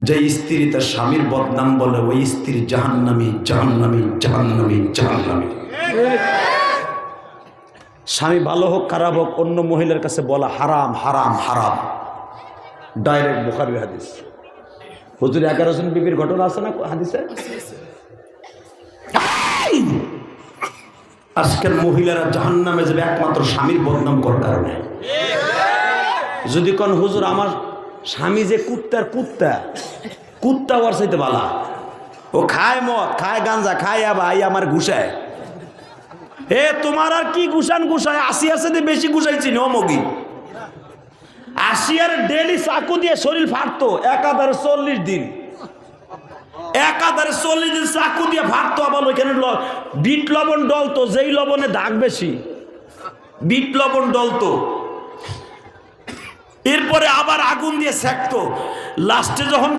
যে স্ত্রী তার স্বামীর বদনাম বলে ওই স্ত্রী জাহান্নামী জাহান্নামী জাহান্নামী জাহান্নামী। স্বামী ভালো হোক খারাপ হোক অন্য মহিলার কাছে বলা হারাম হারাম হারাম। ডাইরেক্ট বুখারীর হাদিস। হুজুর 11 জন বিবির ঘটনা আছে না হাদিসে? আজকের মহিলারা জাহান্নামে যাবে একমাত্র স্বামীর বদনাম করার কারণে। যদি কোন হুজুর আমার স্বামী যে কুত্তার কুত্তা কুত্তা ওর চাইতে বালা, ও খায় মদ খায় গাঞ্জা খায় আবার আমার ঘুষায়। হে তোমার আর কি ঘুষান ঘুষায়, আসিয়ার সাথে বেশি ঘুষাইছি নো মগি। আসিয়ার ডেলি চাকু দিয়ে শরীর ফাটতো একাধারে 40 দিন, একাধারে 40 দিন চাকু দিয়ে ফাটতো। আবার ওইখানে বিট লবণ ডলতো, যেই লবণে দাগ বেশি বিট লবণ ডলতো। এরপরে আবার আগুন দিয়ে সেকতো। লাস্টে যখন